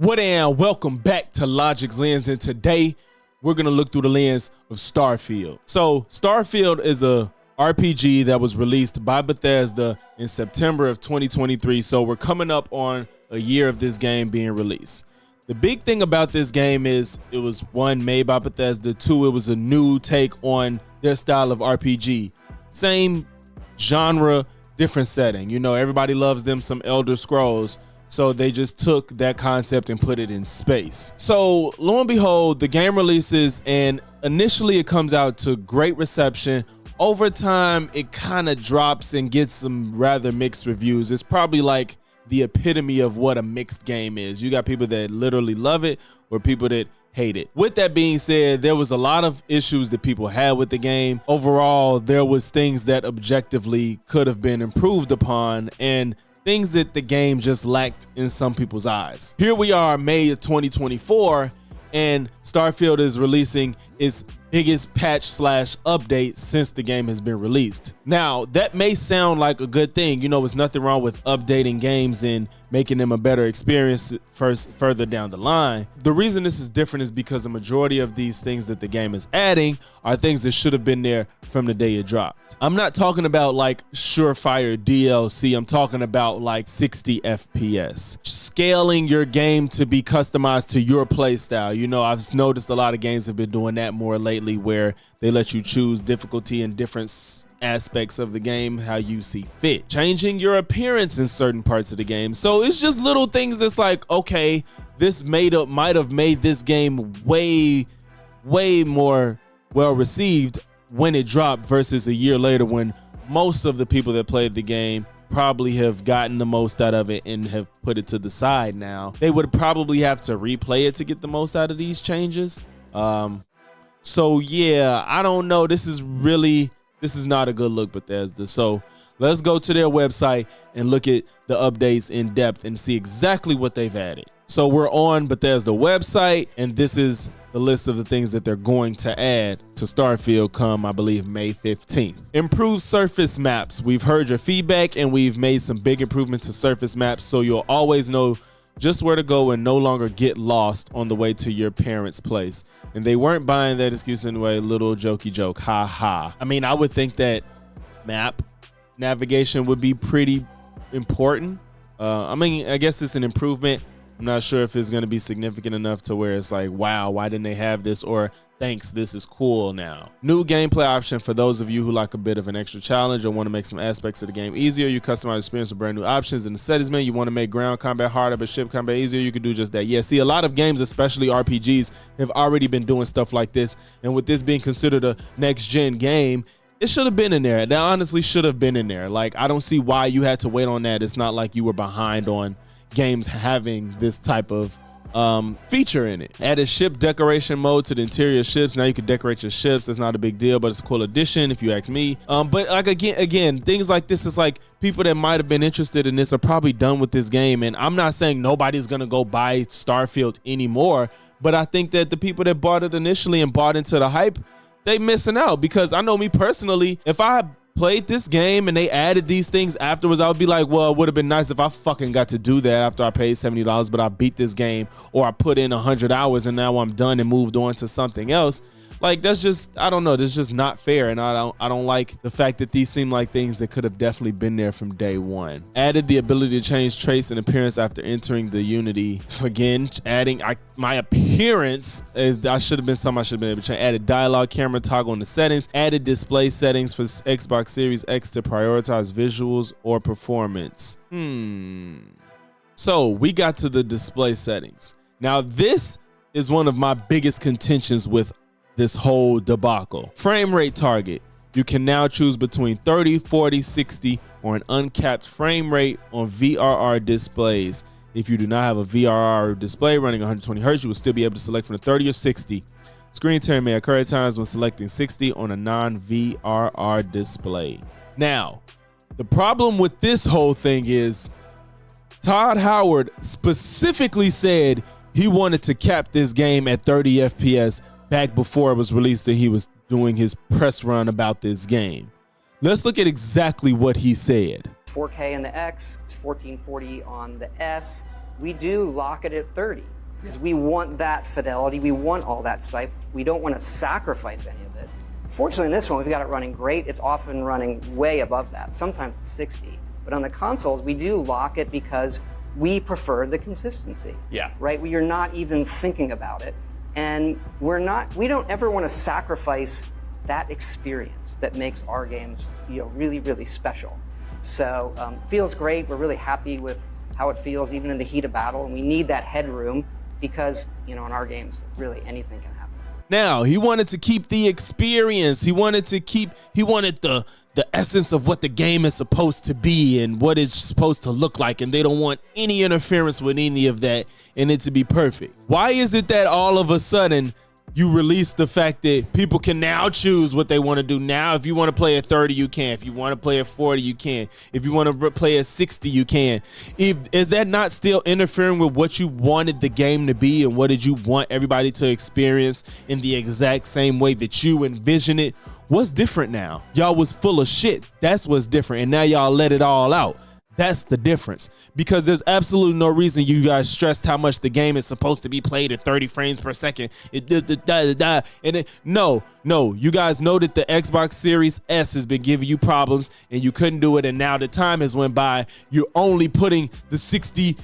What and welcome back to Logix Lens, and today we're gonna look through the lens of Starfield. So Starfield is a RPG that was released by Bethesda in September of 2023. So we're coming up on a year of this game being released. The big thing about this game is it was one, made by Bethesda, two, it was a new take on their style of RPG. Same genre, different setting. You know, everybody loves them some Elder Scrolls. So they just took that concept and put it in space. So lo and behold, the game releases, and initially it comes out to great reception. Over time, it kind of drops and gets some rather mixed reviews. It's probably like the epitome of what a mixed game is. You got people that literally love it or people that hate it. With that being said, there was a lot of issues that people had with the game. Overall, there was things that objectively could have been improved upon and things that the game just lacked in some people's eyes. Here we are, May of 2024, and Starfield is releasing its biggest patch / update since the game has been released. Now, that may sound like a good thing. You know, there's nothing wrong with updating games and making them a better experience further down the line. The reason this is different is because the majority of these things that the game is adding are things that should have been there from the day it dropped. I'm not talking about like surefire DLC. I'm talking about like 60 FPS. Scaling your game to be customized to your play style. You know, I've noticed a lot of games have been doing that more lately, where they let you choose difficulty in different aspects of the game how you see fit. Changing your appearance in certain parts of the game. So it's just little things that's like, okay, this might have made this game way more well received when it dropped versus a year later, when most of the people that played the game probably have gotten the most out of it and have put it to the side now. They would probably have to replay it to get the most out of these changes. So yeah, I don't know. This is not a good look, Bethesda. So let's go to their website and look at the updates in depth and see exactly what they've added. So we're on Bethesda website, and this is the list of the things that they're going to add to Starfield come, I believe, May 15th. Improved surface maps. We've heard your feedback, and we've made some big improvements to surface maps, so you'll always know just where to go and no longer get lost on the way to your parents' place. And they weren't buying that excuse anyway. Little jokey joke. Ha ha. I mean, I would think that map navigation would be pretty important. I mean, I guess it's an improvement. I'm not sure if it's going to be significant enough to where it's like, wow, why didn't they have this? Or thanks, this is cool now. New gameplay option for those of you who like a bit of an extra challenge or want to make some aspects of the game easier. You customize experience with brand new options in the settings menu. You want to make ground combat harder but ship combat easier, you can do just that. Yeah, see, a lot of games, especially RPGs, have already been doing stuff like this. And with this being considered a next-gen game, it should have been in there. That honestly should have been in there. Like, I don't see why you had to wait on that. It's not like you were behind on games having this type of feature in it. Added ship decoration mode to the interior ships. Now you can decorate your ships. That's not a big deal, but it's a cool addition if you ask me. But like again, things like this is like people that might have been interested in this are probably done with this game. And I'm not saying nobody's gonna go buy Starfield anymore, but I think that the people that bought it initially and bought into the hype, they missing out. Because I know me personally, if I played this game and they added these things afterwards, I would be like, well, it would have been nice if I fucking got to do that after I paid $70, but I beat this game, or I put in 100 hours and now I'm done and moved on to something else. Like, that's just, I don't know, that's just not fair. And I don't like the fact that these seem like things that could have definitely been there from day one. Added the ability to change traits and appearance after entering the Unity. Again, adding my appearance. I should have been able to change. Added dialogue camera toggle in the settings. Added display settings for Xbox Series X to prioritize visuals or performance. So we got to the display settings. Now this is one of my biggest contentions with this whole debacle. Frame rate target. You can now choose between 30, 40, 60, or an uncapped frame rate on VRR displays. If you do not have a VRR display running 120 Hz, you will still be able to select from the 30 or 60. Screen tearing may occur at times when selecting 60 on a non-VRR display. Now, the problem with this whole thing is Todd Howard specifically said he wanted to cap this game at 30 FPS back before it was released and he was doing his press run about this game. Let's look at exactly what he said. 4K on the X, it's 1440 on the S. we do lock it at 30 because we want that fidelity. We want all that stuff. We don't want to sacrifice any of it. Fortunately, in this one, we've got it running great. It's often running way above that. Sometimes it's 60. But on the consoles, we do lock it because we prefer the consistency. Yeah. Right? You're not even thinking about it. And we don't ever want to sacrifice that experience that makes our games, really, really special. So feels great. We're really happy with how it feels even in the heat of battle. And we need that headroom because, in our games, really anything can happen. Now, he wanted to keep the experience. He wanted the essence of what the game is supposed to be and what it's supposed to look like. And they don't want any interference with any of that and it to be perfect. Why is it that all of a sudden you release the fact that people can now choose what they want to do? Now, if you want to play at 30, you can. If you want to play at 40, you can. If you want to play at 60, you can. Is that not still interfering with what you wanted the game to be and what did you want everybody to experience in the exact same way that you envision it? What's different now? Y'all was full of shit. That's what's different. And now y'all let it all out. That's the difference, because there's absolutely no reason you guys stressed how much the game is supposed to be played at 30 frames per second. No, you guys know that the Xbox Series S has been giving you problems and you couldn't do it. And now the time has went by. You're only putting the 60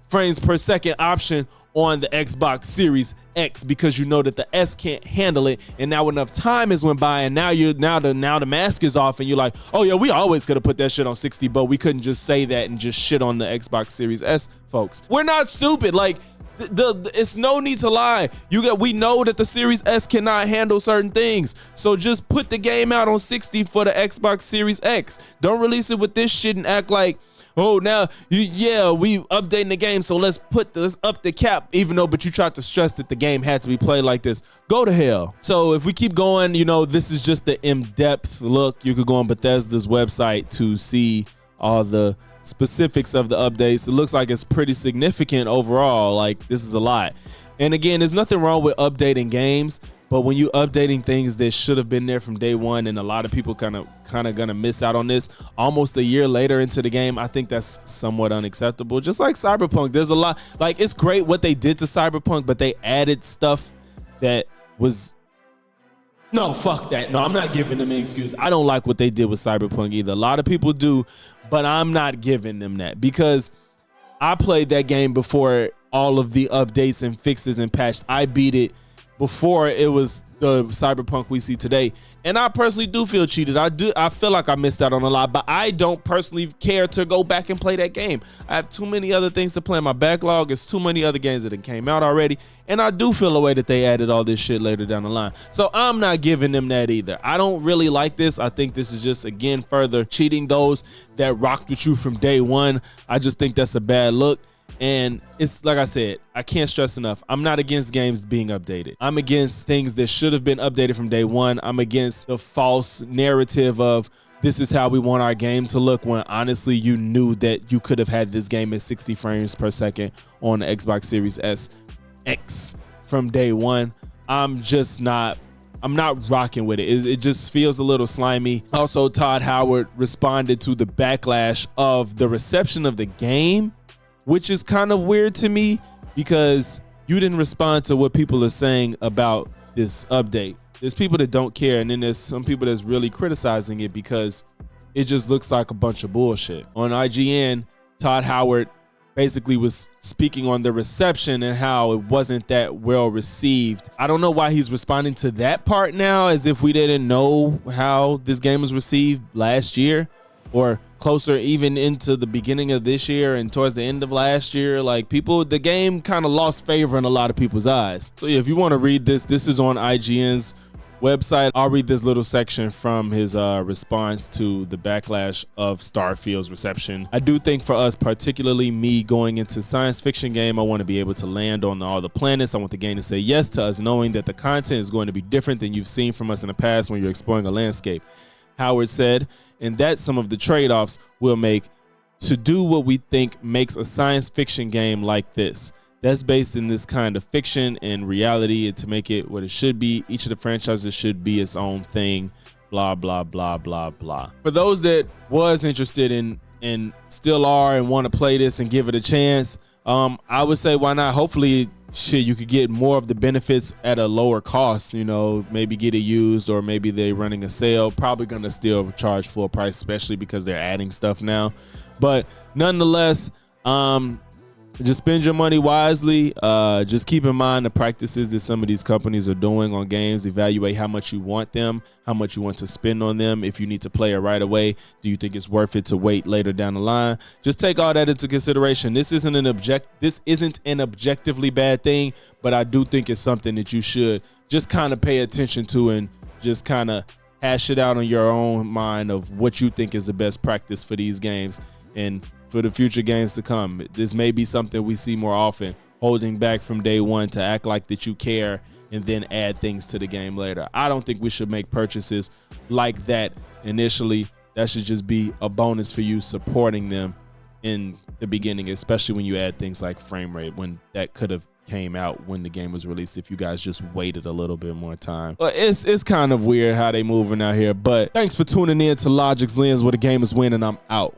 frames per second option on the Xbox Series X because you know that the S can't handle it. And now enough time has went by and now the mask is off and you're like, oh yeah, we always could have put that shit on 60, but we couldn't just say that and just shit on the Xbox Series S, folks. We're not stupid. Like it's no need to lie. We know that the Series S cannot handle certain things. So just put the game out on 60 for the Xbox Series X. Don't release it with this shit and act like, oh, now, we updating the game, so let's up the cap, but you tried to stress that the game had to be played like this. Go to hell. So if we keep going, this is just the in-depth look. You could go on Bethesda's website to see all the specifics of the updates. It looks like it's pretty significant overall. Like, this is a lot. And again, there's nothing wrong with updating games, but when you updating things that should have been there from day one, and a lot of people kind of gonna miss out on this almost a year later into the game, I think that's somewhat unacceptable. Just like Cyberpunk, there's a lot, like, it's great what they did to Cyberpunk, but they added stuff that was, no, fuck that. No, I'm not giving them an excuse. I don't like what they did with Cyberpunk either. A lot of people do, but I'm not giving them that because I played that game before all of the updates and fixes and patches. I beat it before it was the Cyberpunk we see today, and I personally do feel cheated. I feel like I missed out on a lot, but I don't personally care to go back and play that game. I have too many other things to play in my backlog. It's too many other games that came out already, and I do feel a way that they added all this shit later down the line. So I'm not giving them that either. I don't really like this. I think this is just, again, further cheating those that rocked with you from day one. I just think that's a bad look. And it's like I said, I can't stress enough, I'm not against games being updated. I'm against things that should have been updated from day one. I'm against the false narrative of this is how we want our game to look, when honestly you knew that you could have had this game at 60 frames per second on the Xbox Series S X from day one. I'm not rocking with it. It just feels a little slimy. Also, Todd Howard responded to the backlash of the reception of the game, which is kind of weird to me because you didn't respond to what people are saying about this update. There's people that don't care, and then there's some people that's really criticizing it because it just looks like a bunch of bullshit. On IGN, Todd Howard basically was speaking on the reception and how it wasn't that well received. I don't know why he's responding to that part now, as if we didn't know how this game was received last year, or closer even into the beginning of this year and towards the end of last year. Like, the game kind of lost favor in a lot of people's eyes. So yeah, if you want to read this is on IGN's website. I'll read this little section from his response to the backlash of Starfield's reception. I do think for us, particularly me going into science fiction game, I want to be able to land on all the planets. I want the game to say yes to us, knowing that the content is going to be different than you've seen from us in the past when you're exploring a landscape, Howard said, and that's some of the trade-offs we'll make to do what we think makes a science fiction game like this. That's based in this kind of fiction and reality, and to make it what it should be, each of the franchises should be its own thing, blah, blah, blah, blah, blah. For those that was interested in and still are and want to play this and give it a chance, I would say why not? Hopefully, shit, you could get more of the benefits at a lower cost. You know, maybe get it used, or maybe they're running a sale. Probably gonna still charge full price, especially because they're adding stuff now. But nonetheless, just spend your money wisely. Just keep in mind the practices that some of these companies are doing on games. Evaluate how much you want them, how much you want to spend on them. If you need to play it right away, do you think it's worth it to wait later down the line? Just take all that into consideration. This isn't an objectively bad thing, but I do think it's something that you should just kind of pay attention to and just kind of hash it out on your own mind of what you think is the best practice for these games and for the future games to come. This may be something we see more often, holding back from day one to act like that you care and then add things to the game later. I don't think we should make purchases like that initially. That should just be a bonus for you supporting them in the beginning, especially when you add things like frame rate, when that could have came out when the game was released if you guys just waited a little bit more time. But it's kind of weird how they moving out here. But thanks for tuning in to Logix Lens, where the gamers win, and I'm out.